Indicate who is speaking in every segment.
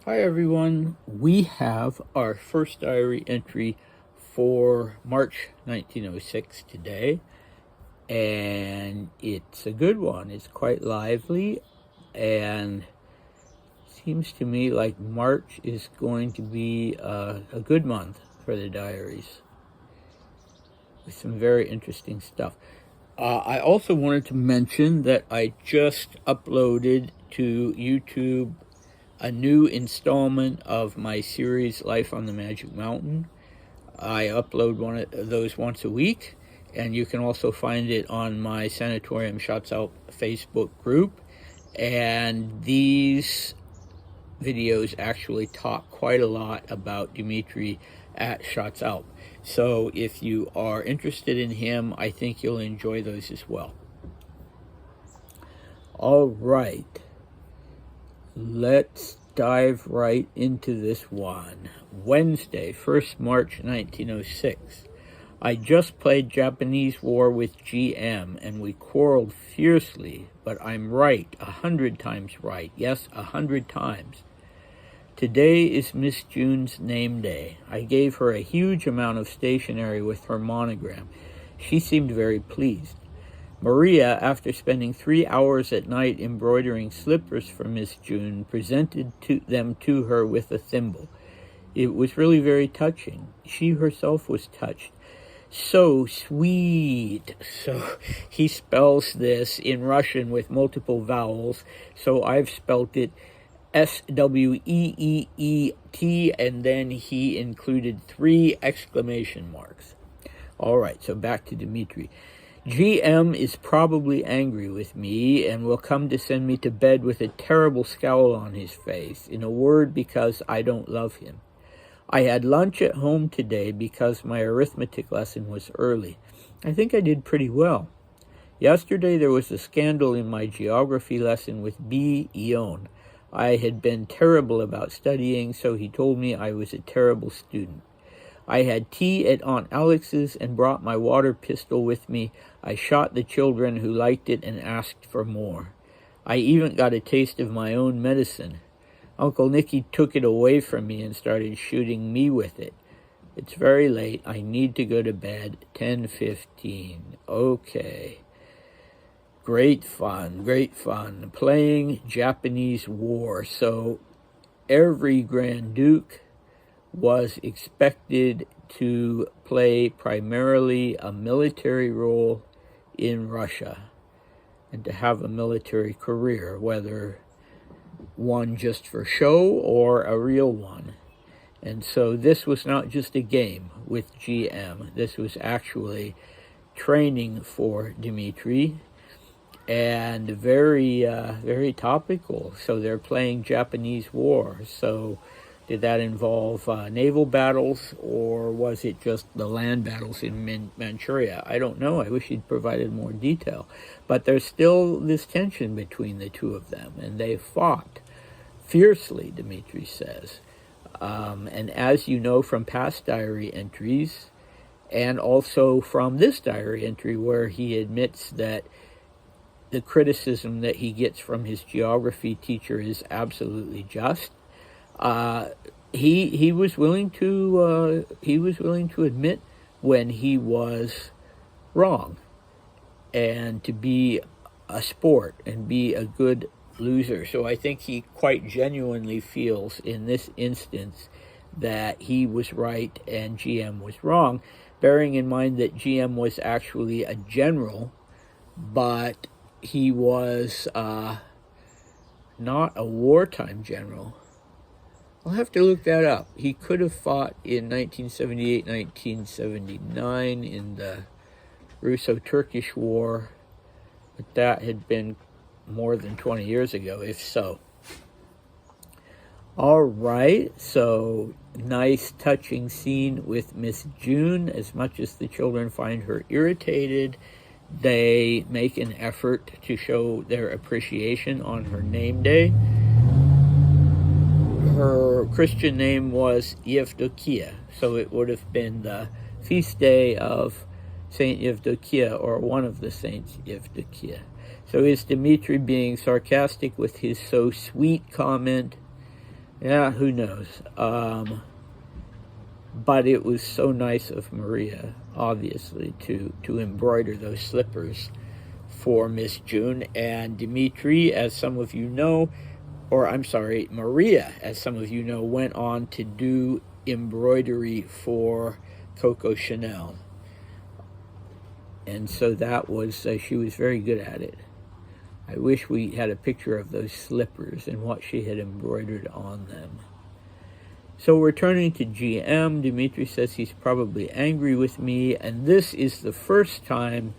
Speaker 1: Hi everyone, we have our first diary entry for March 1906 today, and it's a good one. It's quite lively, and seems to me like March is going to be a good month for the diaries with some very interesting stuff. I also wanted to mention that I just uploaded to YouTube a new installment of my series Life on the Magic Mountain. I upload one of those once a week, and you can also find it on my Sanatorium Shots Out Facebook group. And these videos actually talk quite a lot about Dmitri at Shots Out. So if you are interested in him, I think you'll enjoy those as well. All right. Let's dive right into this one. Wednesday, 1st March 1906. I just played Japanese War with GM, and we quarreled fiercely, but I'm right, 100 times right. Yes, 100 times. Today is Miss June's name day. I gave her a huge amount of stationery with her monogram. She seemed very pleased. Maria, after spending 3 hours at night embroidering slippers for Miss June, presented them to her with a thimble. It was really very touching. She herself was touched. So sweet. So he spells this in Russian with multiple vowels, so I've spelt it S-W-E-E-E-T, and then he included 3 exclamation marks. All right, so back to Dmitri. GM is probably angry with me and will come to send me to bed with a terrible scowl on his face, in a word, because I don't love him. I had lunch at home today because my arithmetic lesson was early. I think I did pretty well. Yesterday there was a scandal in my geography lesson with B. Ion. I had been terrible about studying, so he told me I was a terrible student. I had tea at Aunt Alex's and brought my water pistol with me. I shot the children who liked it and asked for more. I even got a taste of my own medicine. Uncle Nicky took it away from me and started shooting me with it. It's very late. I need to go to bed. 10:15. Okay. Great fun, great fun. Playing Japanese War. So every Grand Duke was expected to play primarily a military role in Russia and to have a military career, whether one just for show or a real one. And so this was not just a game with GM. This was actually training for Dmitri, and very topical. So they're playing Japanese War. So did that involve naval battles, or was it just the land battles in Manchuria? I don't know. I wish he'd provided more detail. But there's still this tension between the two of them, and they fought fiercely, Dmitri says. And as you know from past diary entries, and also from this diary entry where he admits that the criticism that he gets from his geography teacher is absolutely just, he was willing to admit when he was wrong, and to be a sport and be a good loser. So I think he quite genuinely feels in this instance that he was right and GM was wrong, bearing in mind that GM was actually a general, but he was not a wartime general. I'll have to look that up. He could have fought in 1978, 1979 in the Russo-Turkish War, but that had been more than 20 years ago, if so. All right, so nice touching scene with Miss June. As much as the children find her irritated, they make an effort to show their appreciation on her name day. Her Christian name was Yevdokia, so it would have been the feast day of Saint Yevdokia, or one of the saints 'So is Dmitri being sarcastic with his so sweet comment? Yeah, who knows? But it was so nice of Maria, obviously, to embroider those slippers for Miss June. And Dmitri, as some of you know, or I'm sorry, Maria, as some of you know, went on to do embroidery for Coco Chanel. And so that was, she was very good at it. I wish we had a picture of those slippers and what she had embroidered on them. So returning to GM, Dmitri says he's probably angry with me, and this is the first time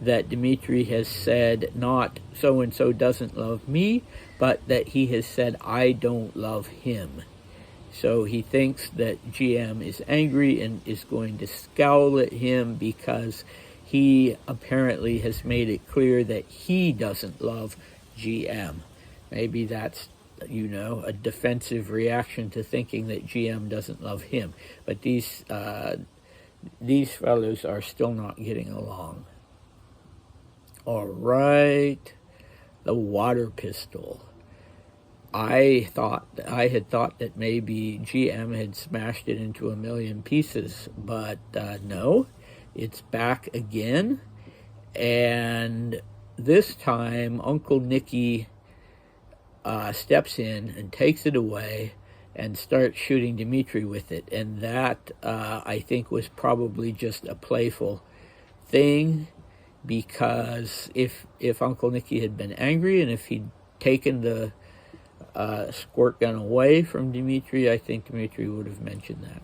Speaker 1: that Dmitri has said not so-and-so doesn't love me, but that he has said I don't love him. So he thinks that GM is angry and is going to scowl at him because he apparently has made it clear that he doesn't love GM. Maybe that's, you know, a defensive reaction to thinking that GM doesn't love him. But these fellows are still not getting along. All right, the water pistol. I had thought that maybe GM had smashed it into a million pieces, but no, it's back again. And this time, Uncle Nicky steps in and takes it away and starts shooting Dmitri with it. And that, I think, was probably just a playful thing, because if Uncle Nicky had been angry and if he'd taken the squirt gun away from Dmitri, I think Dmitri would have mentioned that.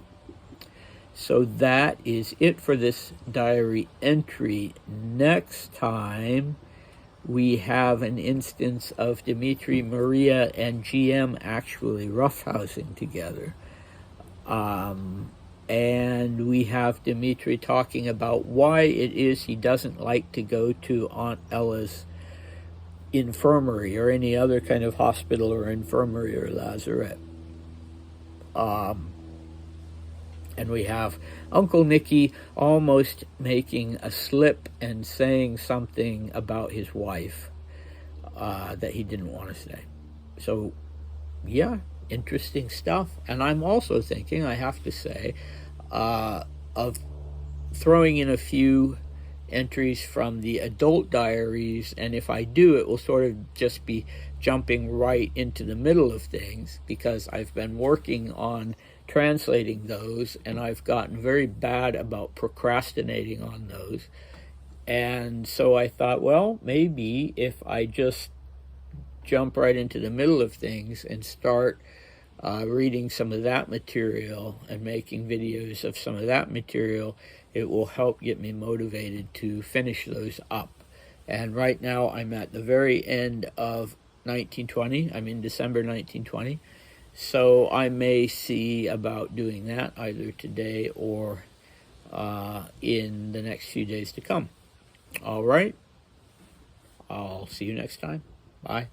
Speaker 1: So that is it for this diary entry. Next time, we have an instance of Dmitri, Maria, and GM actually roughhousing together. And we have Dmitri talking about why it is he doesn't like to go to Aunt Ella's infirmary or any other kind of hospital or infirmary or lazaret. And we have Uncle Nicky almost making a slip and saying something about his wife that he didn't want to say. So, yeah, interesting stuff. And I'm also thinking, I have to say, of throwing in a few entries from the adult diaries, and if I do, it will sort of just be jumping right into the middle of things, because I've been working on translating those, and I've gotten very bad about procrastinating on those. And so I thought, well, maybe if I just jump right into the middle of things and start reading some of that material and making videos of some of that material, it will help get me motivated to finish those up. And right now I'm at the very end of 1920. I'm in December 1920. So I may see about doing that either today or in the next few days to come. All right. I'll see you next time. Bye.